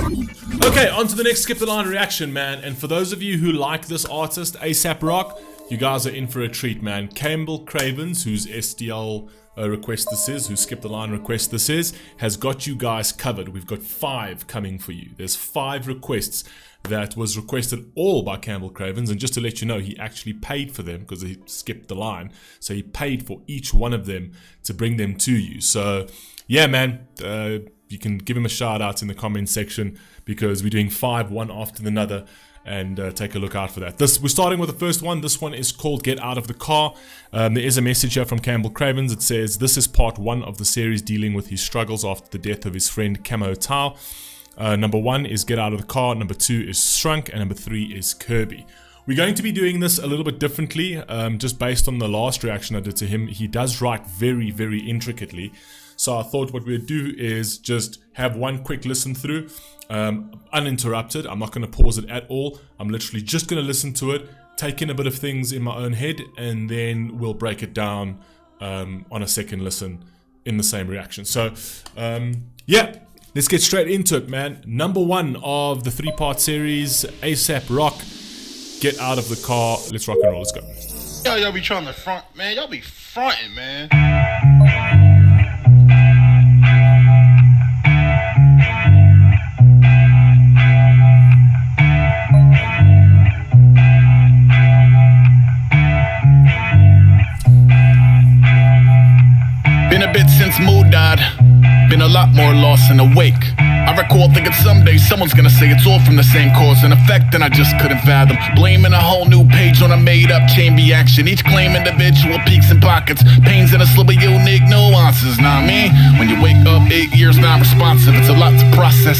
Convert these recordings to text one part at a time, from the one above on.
Okay, on to the next Skip the Line reaction, man. And for those of you who like this artist, Aesop Rock, you guys are in for a treat, man. Campbell Cravens, whose SDL request this is, whose Skip the Line request this is, has got you guys covered. We've got 5 coming for you. There's 5 requests that was requested all by Campbell Cravens, and just to let you know, he actually paid for them because he skipped the line. So he paid for each one of them to bring them to you. So yeah, man, you can give him a shout out in the comment section because we're doing 5 one after another, and take a look out for that. We're starting with the first one. This one is called Get Out of the Car. There is a message here from Campbell Cravens. It says, this is part 1 of the series dealing with his struggles after the death of his friend Camu Tao. Number 1 is Get Out of the Car, number 2 is Shrunk, and number 3 is Kirby. We're going to be doing this a little bit differently, just based on the last reaction I did to him. He does write very, very intricately. So I thought what we'd do is just have one quick listen through, uninterrupted. I'm not going to pause it at all. I'm literally just going to listen to it, take in a bit of things in my own head, and then we'll break it down on a second listen in the same reaction. So, yeah. Let's get straight into it, man. Number 1 of the 3-part series, Aesop Rock, Get Out of the Car. Let's rock and roll. Let's go. Y'all be trying to front, man. Y'all be fronting, man. Been a bit since Mood died. Been a lot more lost and awake. I recall thinking someday someone's gonna say it's all from the same cause and effect, and I just couldn't fathom. Blaming a whole new page on a made-up chain reaction. Each claim individual peaks and pockets, pains in a slip of unique nuances. Nah, me, when you wake up 8 years non-responsive, it's a lot to process.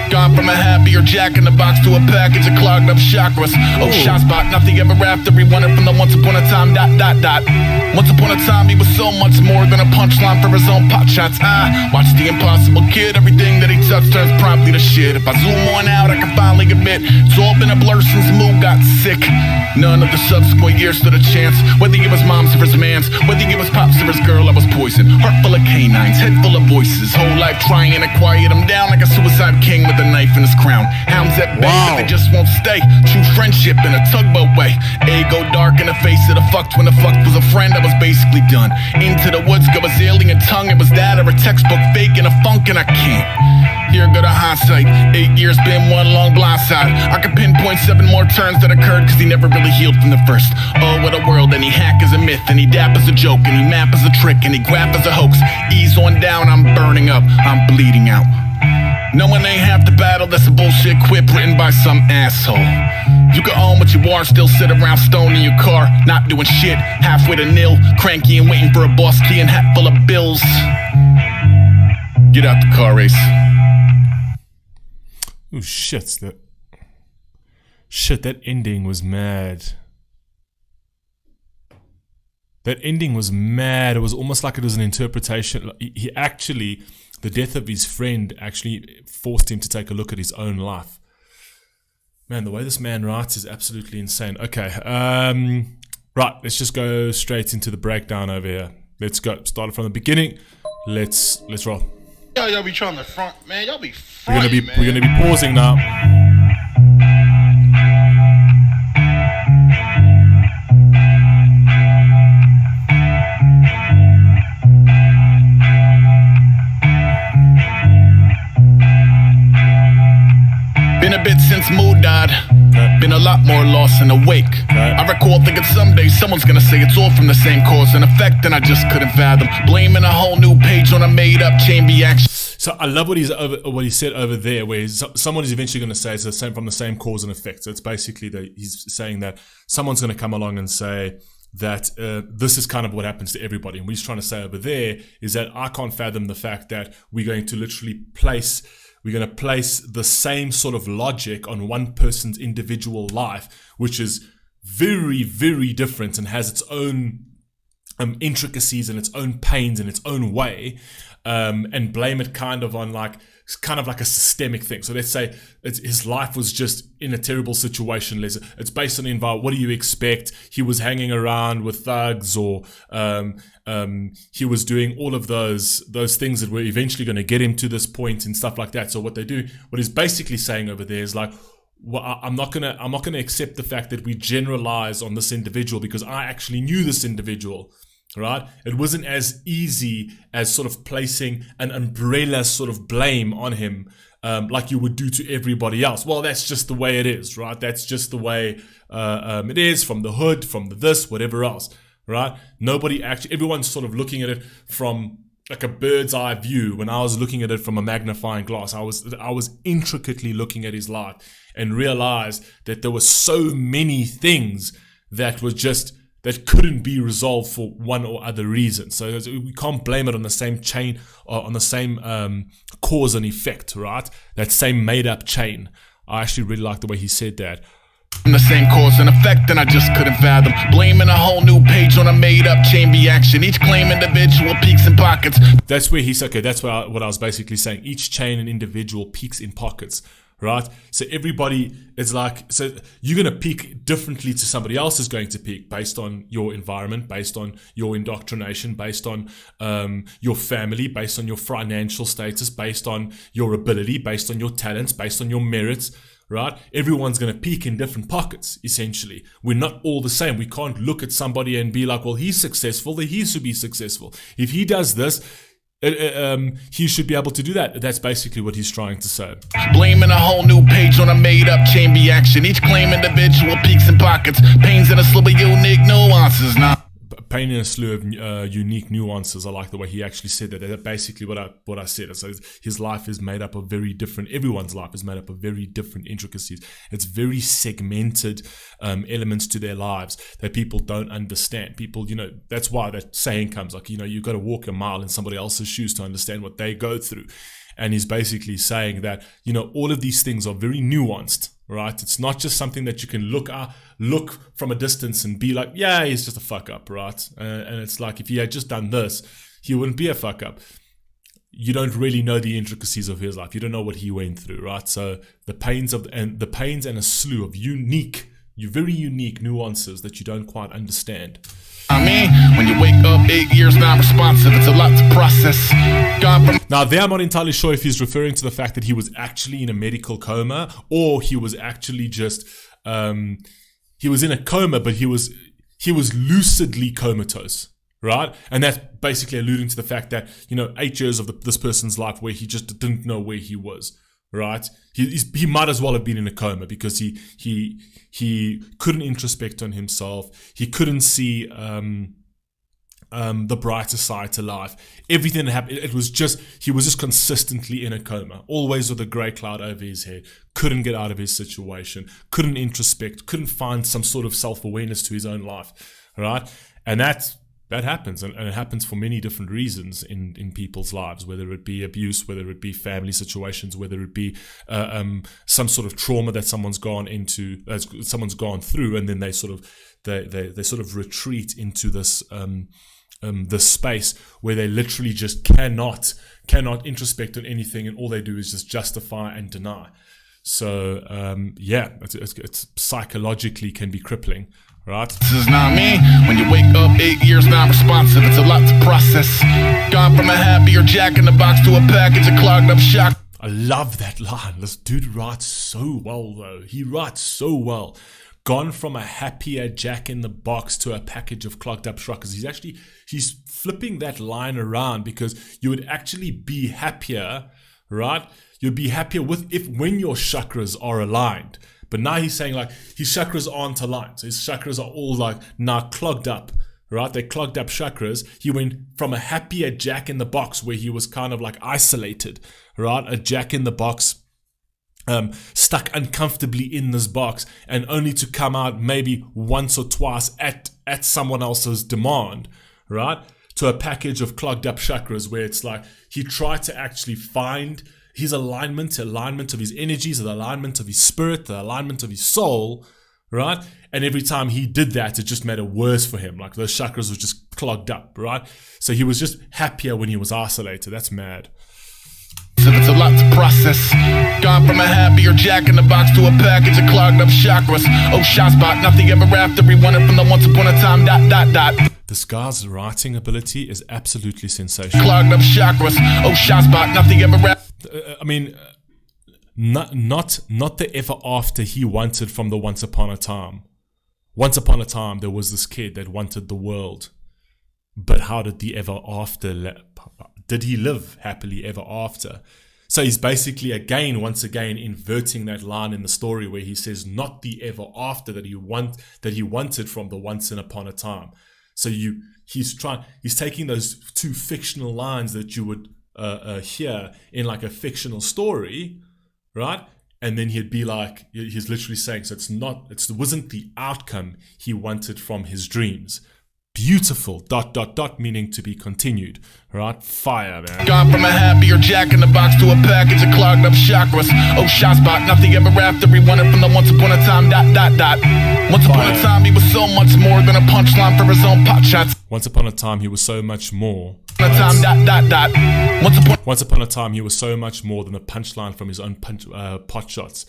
Gone from a happier jack in the box to a package of clogged up chakras. Oh, shot spot, nothing ever after. He wanted from the once upon a time ... Once upon a time, he was so much more than a punchline for his own pot shots. I watched the impossible kid, everything that he touched turns promptly to shit. If I zoom on out, I can finally admit it's all been a blur since Moon got sick. None of the subsequent years stood a chance. Whether it was mom's or his man's, whether it was pops or his girl, I was poisoned. Heart full of canines, head full of voices. Whole life trying to quiet him down like a suicide king with a knife in his crown. Hounds at bay, but they just won't stay. True friendship in a tugboat way. Ego dark in the face of the fucked. When the fucked was a friend, I was basically done. Into the woods go his alien tongue. It was that or a textbook fake and a funk, and I can't. Here go the hindsight. 8 years been one long blindside. I can pinpoint 7 more turns that occurred cause he never really healed from the first. Oh, what a world, and he hack is a myth, and he dap is a joke, and he map is a trick, and he graph is a hoax. Ease on down, I'm burning up, I'm bleeding out. Knowing ain't half the battle, that's a bullshit quip written by some asshole. You can own what you are, still sit around stoned in your car, not doing shit, halfway to nil, cranky and waiting for a boss key and hat full of bills. Get out the car, Ace. Oh shit, that ending was mad. That ending was mad. It was almost like it was an interpretation. He actually, the death of his friend actually forced him to take a look at his own life. Man, the way this man writes is absolutely insane. Okay, right, let's just go straight into the breakdown over here. Let's go. Started from the beginning. Let's roll. Y'all be trying to front, man. Y'all be fronting, We're gonna be pausing now. Been a bit since Mood died. Been a lot more lost and awake. I recall thinking someday someone's gonna say it's all from the same cause and effect, and I just couldn't fathom. Blaming a whole new page on a made-up chain reaction. So I love what he said over there, where someone is eventually going to say it's from the same cause and effect. So it's basically that he's saying that someone's going to come along and say that this is kind of what happens to everybody. And what he's trying to say over there is that I can't fathom the fact that we're going to literally place the same sort of logic on one person's individual life, which is very, very different and has its own intricacies and its own pains in its own way, and blame it kind of like a systemic thing. So let's say his life was just in a terrible situation. It's based on the environment. What do you expect? He was hanging around with thugs, or he was doing all of those things that were eventually going to get him to this point and stuff like that. So what he's basically saying over there is like, well, I'm not gonna accept the fact that we generalize on this individual because I actually knew this individual. Right? It wasn't as easy as sort of placing an umbrella sort of blame on him, like you would do to everybody else. Well, that's just the way it is, right? That's just the way it is, from the hood, from the this, whatever else, right? Everyone's sort of looking at it from like a bird's eye view. When I was looking at it from a magnifying glass, I was intricately looking at his life and realized that there were so many things that couldn't be resolved for one or other reason. So we can't blame it on the same chain, or on the same cause and effect, right? That same made-up chain. I actually really like the way he said that. From the same cause and effect, and I just couldn't fathom. Blaming a whole new page on a made-up chain reaction. Each claim individual peaks in pockets. That's where that's what I was basically saying. Each chain and individual peaks in pockets. Right? So everybody is like, so you're going to peak differently to somebody else is going to peak based on your environment, based on your indoctrination, based on your family, based on your financial status, based on your ability, based on your talents, based on your merits, right? Everyone's going to peak in different pockets, essentially. We're not all the same. We can't look at somebody and be like, well, he's successful, then he should be successful. If he does this, he should be able to do that. That's basically what he's trying to say. Blaming a whole new page on a made-up chain reaction. Each claim individual peaks in pockets. Pains in a slew of unique nuances. Pain in a slew of unique nuances. I like the way he actually said that. That's basically what I said. So his life is made up of everyone's life is made up of very different intricacies. It's very segmented elements to their lives that people don't understand. People, that's why that saying comes, like, you've got to walk a mile in somebody else's shoes to understand what they go through. And he's basically saying that, all of these things are very nuanced, right? It's not just something that you can look from a distance and be like, yeah, he's just a fuck up, right? And it's like, if he had just done this, he wouldn't be a fuck up. You don't really know the intricacies of his life. You don't know what he went through, right? So the pains and a slew of very unique nuances that you don't quite understand. When you wake up 8 years non-responsive, it's a lot to process. Now, there I'm not entirely sure if he's referring to the fact that he was actually in a medical coma, or he was actually just he was in a coma, but he was lucidly comatose, right? And that's basically alluding to the fact that 8 years of this person's life where he just didn't know where he was. Right, he might as well have been in a coma because he couldn't introspect on himself. He couldn't see the brighter side to life. Everything that happened, he was just consistently in a coma, always with a grey cloud over his head. Couldn't get out of his situation. Couldn't introspect. Couldn't find some sort of self-awareness to his own life. Right, and that happens, and it happens for many different reasons in people's lives, whether it be abuse, whether it be family situations, whether it be some sort of trauma that someone's gone through, and then they sort of retreat into this this space where they literally just cannot introspect on anything, and all they do is just justify and deny. So it's psychologically can be crippling. Right. This is not me. When you wake up 8 years non-responsive, it's a lot to process. Gone from a happier jack in the box to a package of clogged up shock. I love that line. This dude writes so well, though. He writes so well. Gone from a happier jack in the box to a package of clogged up shruckers. He's flipping that line around, because you would actually be happier, right? You'd be happier when your chakras are aligned. But now he's saying like his chakras aren't aligned. So his chakras are all like now clogged up, right? They clogged up chakras. He went from a happier jack in the box where he was kind of like isolated, right? A jack in the box, stuck uncomfortably in this box, and only to come out maybe once or twice at someone else's demand, right? To a package of clogged up chakras where it's like he tried to actually find his alignment of his energies, the alignment of his spirit, the alignment of his soul, right? And every time he did that, it just made it worse for him. Like those chakras were just clogged up, right? So he was just happier when he was isolated. That's mad. So it's a lot to process. Gone from a happier jack in the box to a package of clogged up chakras. Oh, shot spot, nothing ever after. Rewind it from the once upon a time, ... This guy's writing ability is absolutely sensational. Clogged up chakras. Oh, shot spot, nothing ever after. I mean, not the ever after he wanted from the once upon a time. Once upon a time, there was this kid that wanted the world. But how did the ever after... Did he live happily ever after? So he's basically once again inverting that line in the story where he says not the ever after that he wanted from the once and upon a time. So he's taking those two fictional lines that you would hear in like a fictional story, right? And then he'd be like, he's literally saying, so it wasn't the outcome he wanted from his dreams. Beautiful, ... meaning to be continued, right? Fire, man. Gone from a happier jack in the box to a package of clogged up chakras. Oh, shot spot, nothing ever after. Rewind it from the once upon a time, ... Once upon a time, he was so much more than a punchline for his own pot shots. Once upon a time, he was so much more. Once upon a time, he was so much more than a punchline from his own pot shots,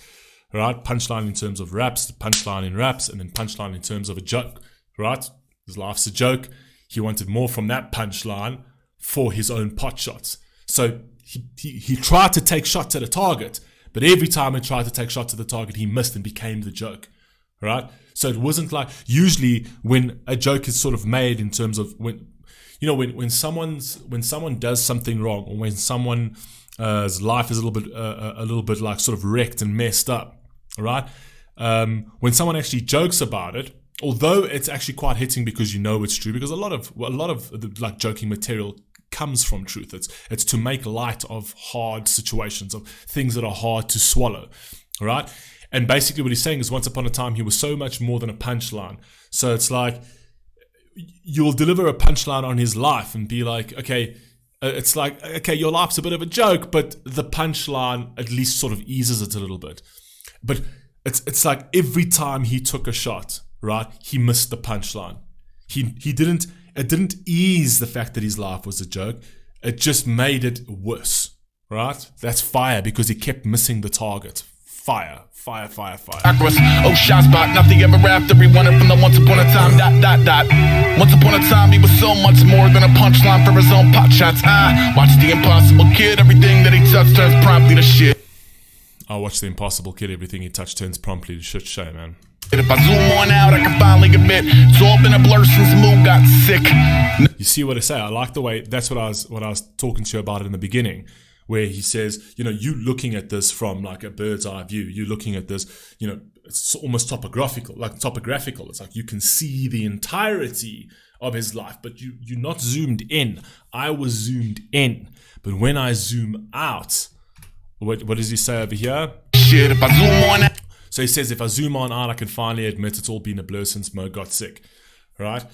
right? Punchline in terms of raps, punchline in raps, and then punchline in terms of a joke, right? His life's a joke. He wanted more from that punchline for his own pot shots. So he tried to take shots at a target, but every time he tried to take shots at the target, he missed and became the joke, right? So it wasn't like, usually when a joke is sort of made in terms of when someone does something wrong, or when someone's life is a little bit like sort of wrecked and messed up, right? When someone actually jokes about it, although it's actually quite hitting because you know it's true, because a lot of the, like, joking material comes from truth. It's to make light of hard situations, of things that are hard to swallow, right? And basically what he's saying is once upon a time he was so much more than a punchline. So it's like you'll deliver a punchline on his life and be like, okay, it's like, okay, your life's a bit of a joke, but the punchline at least sort of eases it a little bit. But it's like every time he took a shot, right, he missed the punchline. It didn't ease the fact that his life was a joke. It just made it worse, right? That's fire, because he kept missing the target. Fire. Oh, shot spot, nothing ever after. Rewind it from the once upon a time, ... Once upon a time, he was so much more than a punchline for his own pot shots. Watch the Impossible Kid, everything that he touched turns promptly to shit. I watch the Impossible Kid, everything he touched turns promptly to shit show, man. If I zoom on out, I can finally admit it's all been a blur since Moo got sick. You see what I say? I like the way, that's what I was talking to you about in the beginning, where he says, you looking at this from like a bird's eye view, you're looking at this, it's almost topographical. It's like you can see the entirety of his life, but you're not zoomed in. I was zoomed in, but when I zoom out, what does he say over here? Shit, if I zoom on out. So he says, if I zoom on out, I can finally admit it's all been a blur since Mo got sick, right?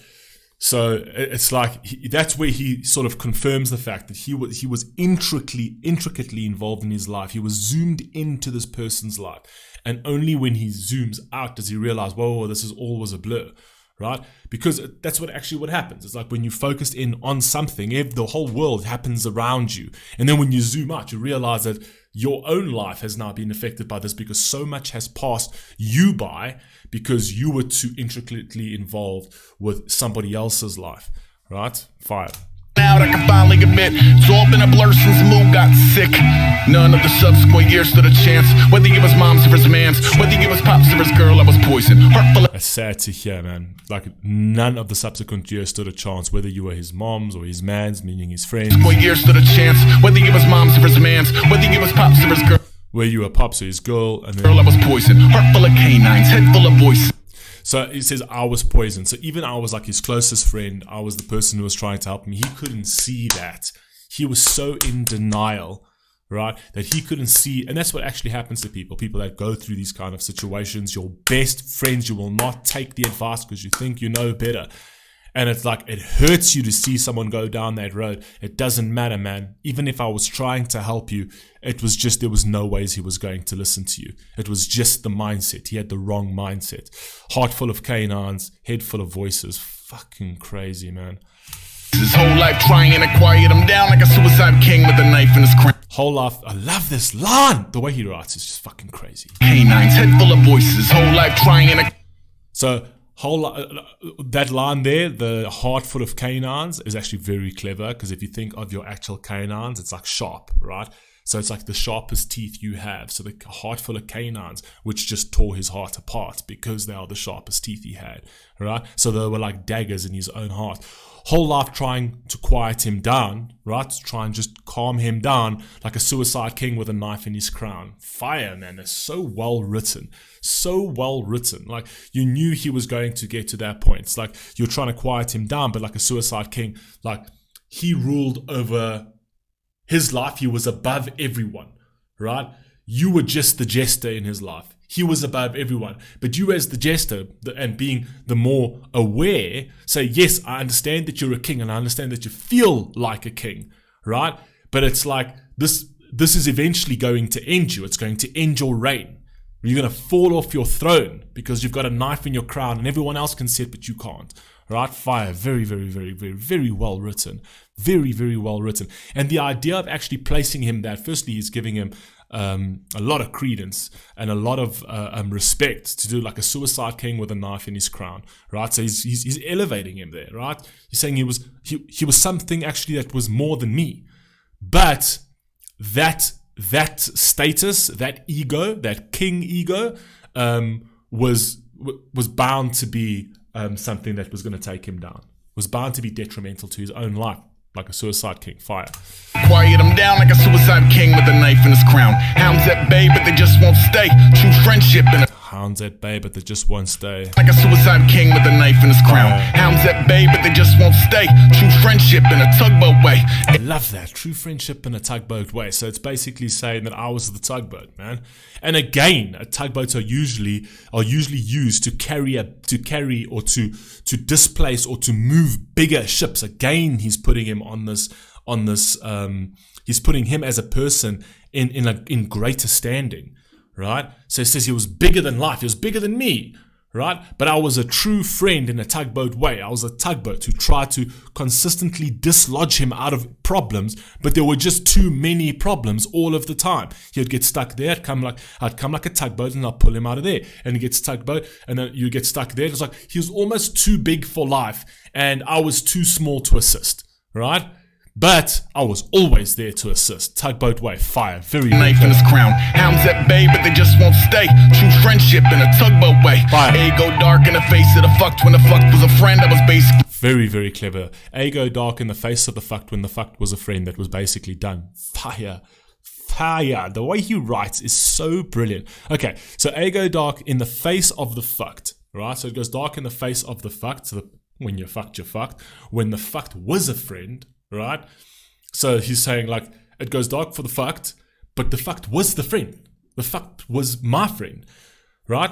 So it's like, that's where he sort of confirms the fact that he was intricately involved in his life. He was zoomed into this person's life. And only when he zooms out does he realize, whoa, this is always a blur, right? Because that's what happens. It's like when you focused in on something, the whole world happens around you. And then when you zoom out, you realize that your own life has now been affected by this, because so much has passed you by because you were too intricately involved with somebody else's life, right? Fire. Now I can finally admit it's all been a blur since Moo got sick. None of the subsequent years stood a chance. Whether he was mom's or his man's, whether he was pops or his girl, I was poison. Heartful. That's sad to hear, man. Like, none of the subsequent years stood a chance, whether you were his mom's or his man's, meaning his friends. Years stood a chance. Whether he was mom's or his man's, whether he was pops or his girl. Where you were pops or his girl, and then girl, I was poison. Heart full of canines, head full of voices. So he says, I was poisoned. So even I was like his closest friend. I was the person who was trying to help him. He couldn't see that. He was so in denial, right, that he couldn't see. And that's what actually happens to people that go through these kind of situations. Your best friends, you will not take the advice because you think you know better. And it's like, it hurts you to see someone go down that road. It doesn't matter, man. Even if I was trying to help you, it was just, there was no ways he was going to listen to you. It was just the mindset. He had the wrong mindset. Heart full of canines, head full of voices. Fucking crazy, man. His whole life trying to quiet him down like a suicide king with a knife in his crown. Whole life, I love this line. The way he writes is just fucking crazy. Canines, head full of voices, whole life trying to... So, that line there, the heart full of canines, is actually very clever, because if you think of your actual canines, it's like sharp, right? So it's like the sharpest teeth you have. So the heart full of canines, which just tore his heart apart because they are the sharpest teeth he had, right? So they were like daggers in his own heart. Whole life trying to quiet him down, right? To try and just calm him down like a suicide king with a knife in his crown. Fire, man. It's so well written. So well written. Like, you knew he was going to get to that point. It's like you're trying to quiet him down, but like a suicide king, like he ruled over his life. He was above everyone, right? You were just the jester in his life. He was above everyone. But you as the jester, and being the more aware, say, yes, I understand that you're a king and I understand that you feel like a king, right? But it's like, this is eventually going to end you. It's going to end your reign. You're going to fall off your throne because you've got a knife in your crown and everyone else can see it, but you can't. Right? Fire. Very, very, very, very, very well written. Very, very well written. And the idea of actually placing him that, firstly, is giving him a lot of credence and a lot of respect to do like a suicide king with a knife in his crown, right? So he's elevating him there, right? He's saying he was something actually that was more than me, but that status, that ego, that king ego, was bound to be something that was going to take him down. Was bound to be detrimental to his own life. Like a suicide king. Fire. Quiet him down like a suicide king with a knife in his crown. Hounds at bay, but they just won't stay. True friendship in a... Hounds at bay, but they just won't stay. Like a suicide king with a knife in his crown. Hounds at bay, but they just won't stay. True friendship in a tugboat way. I love that. True friendship in a tugboat way. So it's basically saying that I was the tugboat, man. And again, tugboats are usually used to carry or to displace or to move bigger ships. Again, he's putting him on this. He's putting him as a person in greater standing. Right? So it says he was bigger than life. He was bigger than me, right? But I was a true friend in a tugboat way. I was a tugboat who tried to consistently dislodge him out of problems, but there were just too many problems all of the time. He would get stuck there. I'd come like a tugboat and I'd pull him out of there. And he gets tugboat and then you get stuck there. It was like he was almost too big for life and I was too small to assist, right? But I was always there to assist. Tugboat way, fire, very knife in his crown. Hounds at bay, but they just won't stay. True friendship in a tugboat way. Fire. Ego dark in the face of the fucked when the fucked was a friend. That was basically very, very clever. Ego dark in the face of the fucked when the fucked was a friend. That was basically done. Fire. Fire. The way he writes is so brilliant. Okay, so ego dark in the face of the fucked. Right? So it goes dark in the face of the fucked. So when you're fucked, you're fucked. When the fucked was a friend. Right? So he's saying like it goes dark for the fucked, but the fucked was the friend. The fucked was my friend. Right?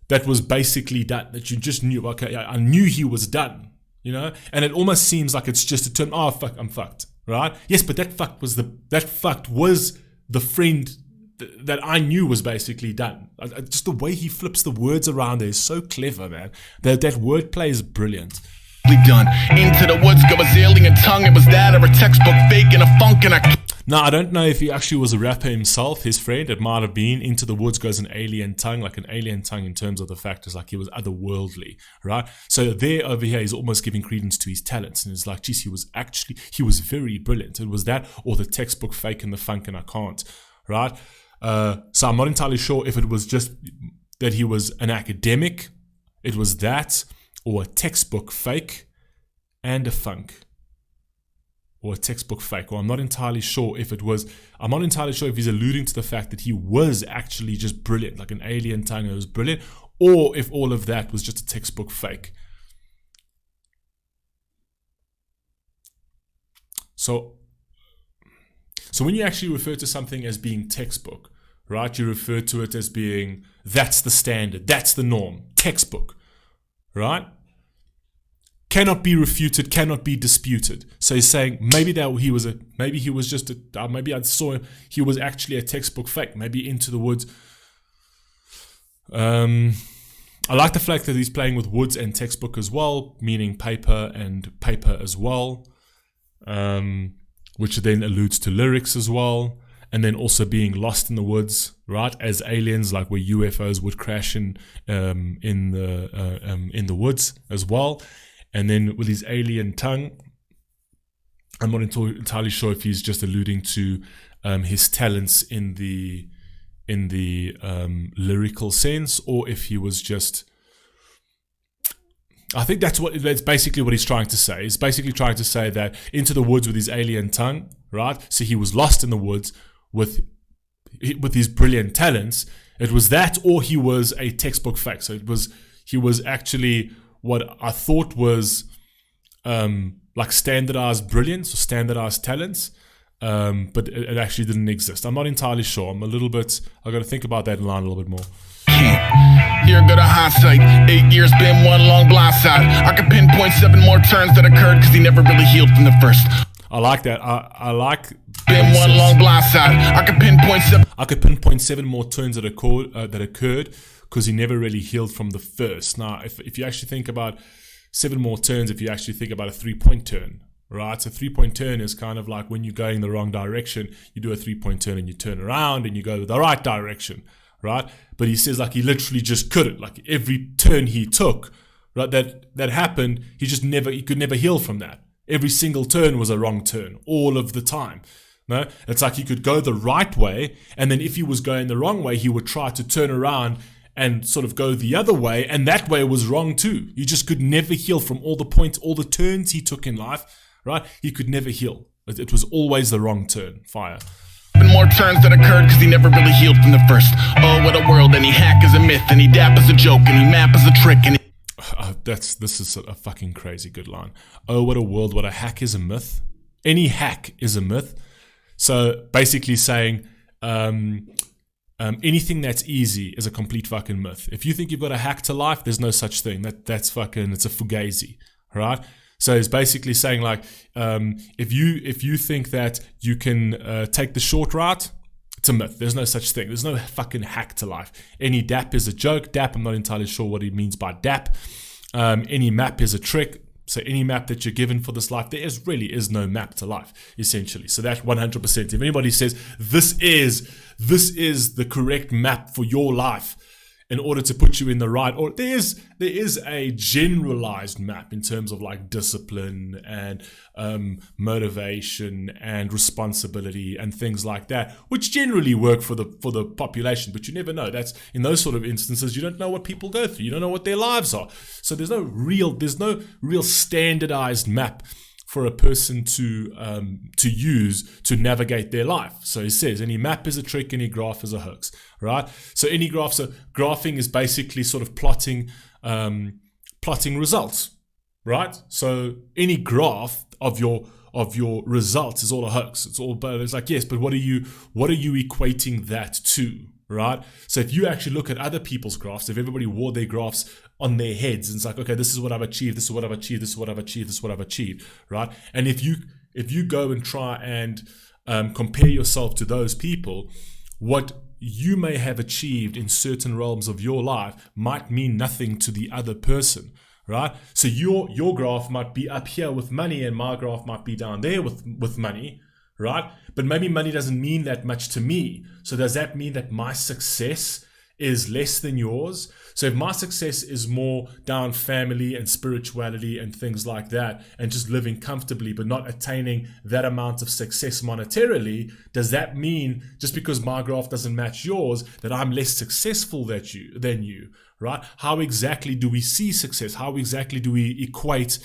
That was basically done. That you just knew, okay, I knew he was done. You know? And it almost seems like it's just a term, oh fuck, I'm fucked. Right? Yes, but that fucked was the friend that I knew was basically done. Just the way he flips the words around there is so clever, man. That wordplay is brilliant. done. Into the woods go a alien tongue. It was that or a textbook fake and a funk and a... Now, I don't know if he actually was a rapper himself, his friend. It might have been. Into the woods goes an alien tongue, like an alien tongue in terms of the factors, like he was otherworldly, right? So there, over here, he's almost giving credence to his talents. And it's like, geez, he was very brilliant. It was that or the textbook fake and the funk and I can't, right? So I'm not entirely sure if it was just that he was an academic. It was that or a textbook fake and a funk. Or a textbook fake, or I'm not entirely sure if he's alluding to the fact that he was actually just brilliant, like an alien tongue that was brilliant, or if all of that was just a textbook fake. So when you actually refer to something as being textbook, right, you refer to it as being, that's the standard, that's the norm, textbook, right? cannot be refuted, cannot be disputed. So he's saying maybe he was actually a textbook fake, maybe Into the Woods. I like the fact that he's playing with woods and textbook as well, meaning paper and paper as well, which then alludes to lyrics as well, and then also being lost in the woods, right? As aliens, like where UFOs would crash in the woods as well, and then with his alien tongue, I'm not entirely sure if he's just alluding to his talents in the lyrical sense, or if he was just, I think that's basically what he's trying to say. He's basically trying to say that Into the Woods with his alien tongue, right? So he was lost in the woods with his brilliant talents. It was that, or he was a textbook fake. So he was actually what I thought was like standardized brilliance or standardized talents. But it actually didn't exist. I'm not entirely sure. I got to think about that line a little bit more. Here go to hindsight. 8 years been one long blind side. I could pinpoint 7 more turns that occurred because he never really healed from the first. I like that. I like. Been one long blind side. I could pinpoint 7 more turns that occurred because he never really healed from the first. Now, if you actually think about 7 more turns, if you actually think about a 3-point turn. Right, so 3-point turn is kind of like when you're going the wrong direction, you do a 3-point turn and you turn around and you go the right direction, right? But he says like he literally just couldn't. Like every turn he took, right, that happened, he could never heal from that. Every single turn was a wrong turn, all of the time. No, it's like he could go the right way, and then if he was going the wrong way, he would try to turn around and sort of go the other way, and that way was wrong too. You just could never heal from all the points, all the turns he took in life. Right? He could never heal. It was always the wrong turn. Fire. More turns that occurred because he never really healed from the first. Oh, what a world. Any hack is a myth. Any dap is a joke. Any map is a trick. This is a fucking crazy good line. Oh, what a world. What a hack is a myth. Any hack is a myth. So basically saying anything that's easy is a complete fucking myth. If you think you've got a hack to life, there's no such thing. That's fucking, it's a fugazi. Right? So it's basically saying like, if you think that you can take the short route, it's a myth. There's no such thing. There's no fucking hack to life. Any dap is a joke. Dap, I'm not entirely sure what he means by dap. Any map is a trick. So any map that you're given for this life, there really is no map to life, essentially. So that's 100%. If anybody says this is the correct map for your life, in order to put you in the right, or there is a generalized map in terms of like discipline and motivation and responsibility and things like that, which generally work for the population, but you never know. That's in those sort of instances, you don't know what people go through, you don't know what their lives are. So there's no real standardized map for a person to use to navigate their life. So he says, any map is a trick, any graph is a hoax, right? So any graph, so graphing is basically sort of plotting results, right? So any graph of your results is all a hoax. It's all, but it's like, yes, but what are you equating that to? Right? So if you actually look at other people's graphs, if everybody wore their graphs on their heads and it's like, okay, this is what I've achieved, this is what I've achieved, this is what I've achieved, this is what I've achieved, right? And if you go and try and compare yourself to those people, what you may have achieved in certain realms of your life might mean nothing to the other person, right? So your graph might be up here with money and my graph might be down there with money, right? But maybe money doesn't mean that much to me. So does that mean that my success is less than yours? So if my success is more down family and spirituality and things like that, and just living comfortably but not attaining that amount of success monetarily, does that mean just because my graph doesn't match yours that I'm less successful than you, right? How exactly do we see success? How exactly do we equate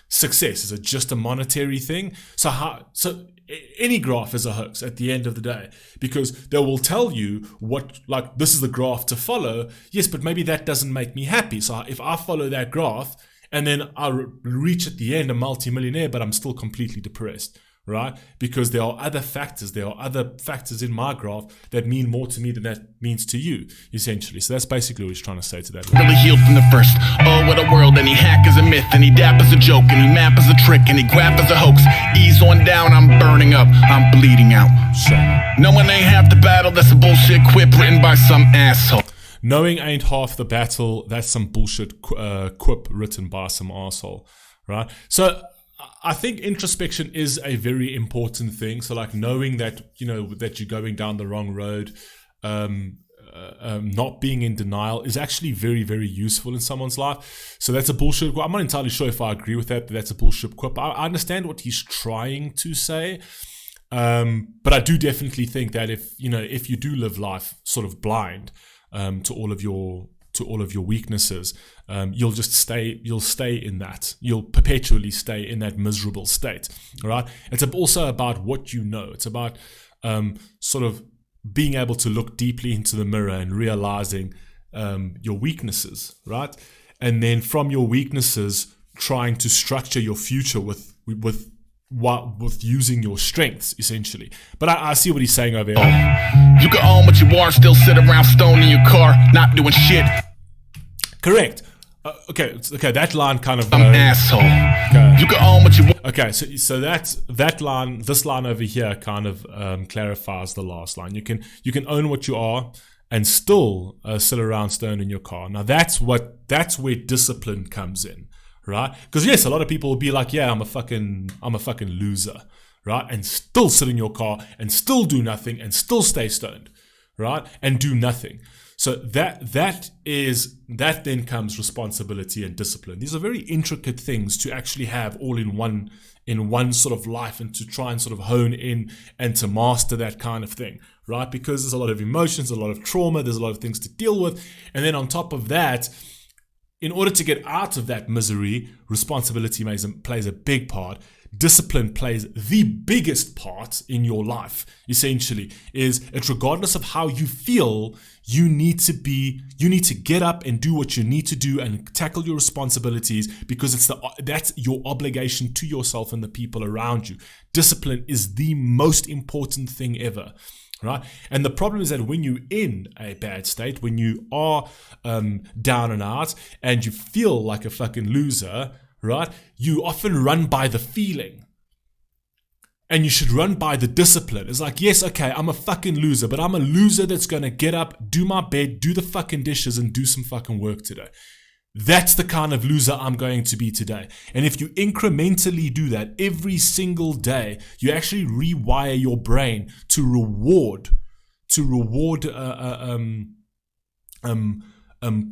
success? Is it just a monetary thing? So any graph is a hoax at the end of the day, because they will tell you what, like, this is the graph to follow. Yes, but maybe that doesn't make me happy. So if I follow that graph and then I reach at the end a multimillionaire, but I'm still completely depressed, right? Because there are other factors. There are other factors in my graph that mean more to me than that means to you, essentially. So that's basically what he's trying to say to that. Really healed from the first. Oh, what a world. And he hack as a myth, and he dap as a joke, and he map as a trick, and he graph as a hoax. Ease on down, I'm burning up, I'm bleeding out. Knowing ain't half the battle, that's a bullshit quip written by some asshole. Knowing ain't half the battle, that's some bullshit quip written by some asshole, right? So I think introspection is a very important thing. So like knowing that, you know, that you're going down the wrong road, not being in denial is actually very, very useful in someone's life. So that's a bullshit quip. I'm not entirely sure if I agree with that, but that's a bullshit quip. I understand what he's trying to say. But I do definitely think that if you do live life sort of blind to all of your weaknesses, you'll stay in that. You'll perpetually stay in that miserable state. All right. It's also about what you know. It's about sort of being able to look deeply into the mirror and realizing your weaknesses, right? And then from your weaknesses, trying to structure your future with using your strengths, essentially. But I see what he's saying over here. You can own what you are, still sit around stoned in your car, not doing shit. Correct. Okay, that line kind of... I'm an asshole. Okay. You can own what you want. Okay, so that line, this line over here kind of clarifies the last line. You can own what you are and still sit around stoned in your car. Now that's where discipline comes in. Right? Because yes, a lot of people will be like, yeah, I'm a fucking loser, right? And still sit in your car and still do nothing and still stay stoned, right? And do nothing. So that then comes responsibility and discipline. These are very intricate things to actually have all in one sort of life, and to try and sort of hone in and to master that kind of thing, right? Because there's a lot of emotions, a lot of trauma, there's a lot of things to deal with. And then on top of that, in order to get out of that misery, responsibility plays a big part. Discipline plays the biggest part in your life, essentially. It's regardless of how you feel, you need to get up and do what you need to do and tackle your responsibilities, because that's your obligation to yourself and the people around you. Discipline is the most important thing ever. Right? And the problem is that when you're in a bad state, when you are down and out and you feel like a fucking loser, right? You often run by the feeling. And you should run by the discipline. It's like, yes, okay, I'm a fucking loser, but I'm a loser that's going to get up, do my bed, do the fucking dishes, and do some fucking work today. That's the kind of loser I'm going to be today. And if you incrementally do that every single day, you actually rewire your brain to reward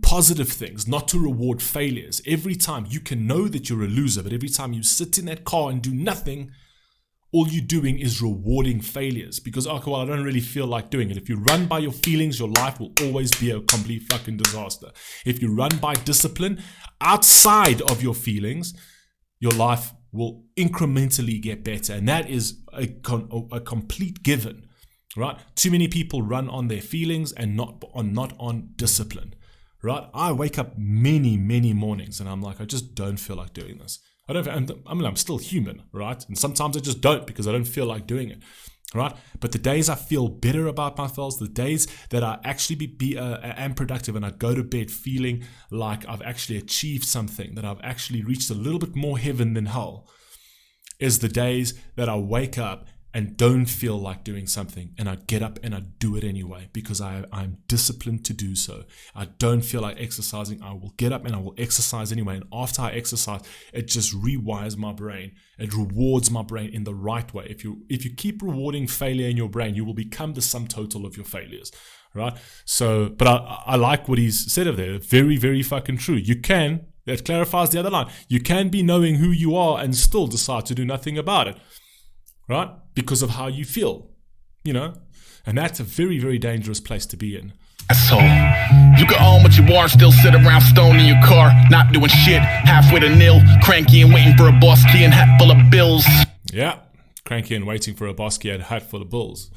positive things, not to reward failures. Every time you can know that you're a loser, but every time you sit in that car and do nothing, all you're doing is rewarding failures, because, okay, well, I don't really feel like doing it. If you run by your feelings, your life will always be a complete fucking disaster. If you run by discipline outside of your feelings, your life will incrementally get better. And that is a complete given, right? Too many people run on their feelings and not on discipline, right? I wake up many, many mornings and I'm like, I just don't feel like doing this. I'm still human, right? And sometimes I just don't, because I don't feel like doing it, right? But the days I feel better about myself, the days that I actually am productive and I go to bed feeling like I've actually achieved something, that I've actually reached a little bit more heaven than hell, is the days that I wake up and don't feel like doing something, and I get up and I do it anyway, because I'm disciplined to do so. I don't feel like exercising, I will get up and I will exercise anyway. And after I exercise, it just rewires my brain. It rewards my brain in the right way. If you keep rewarding failure in your brain, you will become the sum total of your failures, right? So, but I like what he's said over there. Very, very fucking true. That clarifies the other line. You can be knowing who you are and still decide to do nothing about it, right? Because of how you feel, and that's a very, very dangerous place to be in. Asshole. You can own what you are, still sit around stoned in your car, not doing shit, halfway to nil, cranky and waiting for a boss key and hat full of bills. Yeah, cranky and waiting for a boss key and hat full of bills.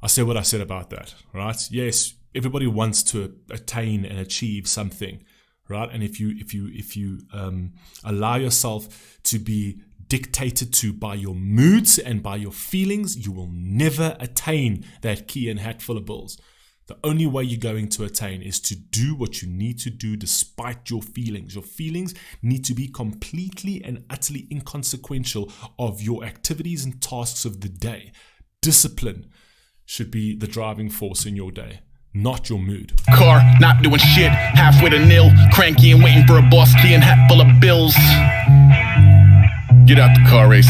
I said what I said about that, right? Yes, everybody wants to attain and achieve something, right? And if you allow yourself to be dictated to by your moods and by your feelings, you will never attain that key and hat full of bills. The only way you're going to attain is to do what you need to do despite your feelings. Your feelings need to be completely and utterly inconsequential of your activities and tasks of the day. Discipline should be the driving force in your day, not your mood. Car, not doing shit, halfway to nil. Cranky and waiting for a boss key and hat full of bills. Get out the car, Ace.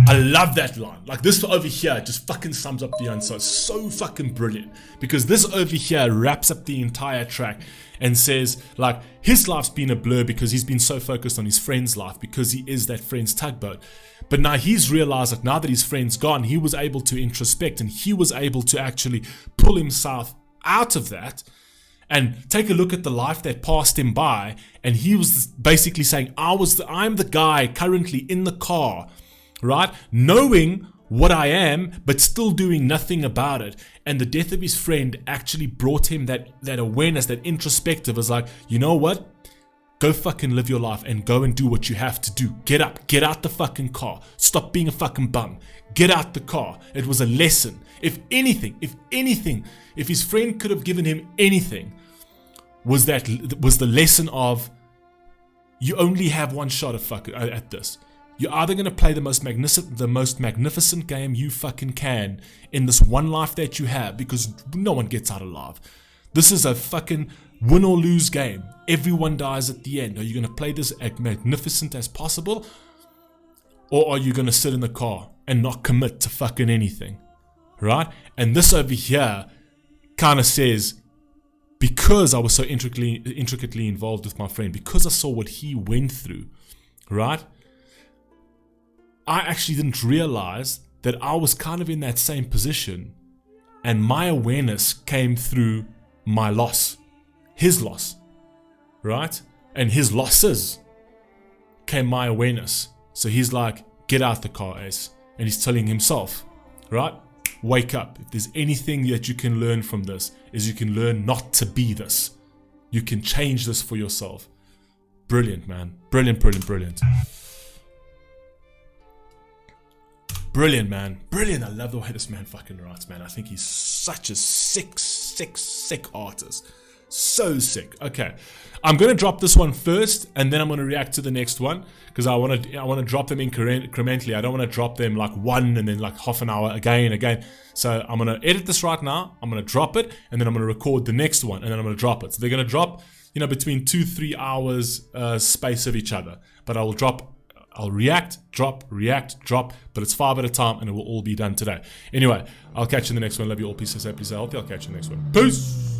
I love that line. Like, this over here just fucking sums up the answer. It's so fucking brilliant. Because this over here wraps up the entire track and says, like, his life's been a blur because he's been so focused on his friend's life, because he is that friend's tugboat. But now he's realized that now that his friend's gone, he was able to introspect and he was able to actually pull himself out of that and take a look at the life that passed him by. And he was basically saying, I'm the guy currently in the car, right? Knowing what I am, but still doing nothing about it. And the death of his friend actually brought him that awareness, that introspective. Is like, you know what? Go fucking live your life and go and do what you have to do. Get up, get out the fucking car. Stop being a fucking bum. Get out the car. It was a lesson. If anything, if his friend could have given him anything, was the lesson of, you only have one shot at this. You're either going to play the most magnificent game you fucking can in this one life that you have, because no one gets out alive. This is a fucking win or lose game. Everyone dies at the end. Are you going to play this as magnificent as possible? Or are you going to sit in the car and not commit to fucking anything? Right? And this over here kind of says, because I was so intricately involved with my friend, because I saw what he went through, right? I actually didn't realize that I was kind of in that same position, and my awareness came through my loss, his loss, right? And his losses came my awareness. So he's like, get out the car, Ace. And he's telling himself, right? Wake up. If there's anything that you can learn from this, is you can learn not to be this. You can change this for yourself. Brilliant, man. Brilliant. Brilliant, man. Brilliant. I love the way this man fucking writes, man. I think he's such a sick artist. So sick. Okay, I'm going to drop this one first, and then I'm going to react to the next one, because I want to drop them incrementally. I don't want to drop them like one and then like half an hour again. So I'm going to edit this right now. I'm going to drop it, and then I'm going to record the next one, and then I'm going to drop it. So they're going to drop, between 2-3 hours space of each other. But I'll react, drop, but it's 5 at a time, and it will all be done today. Anyway, I'll catch you in the next one. Love you all. Peace, stay healthy. I'll catch you in the next one. Peace.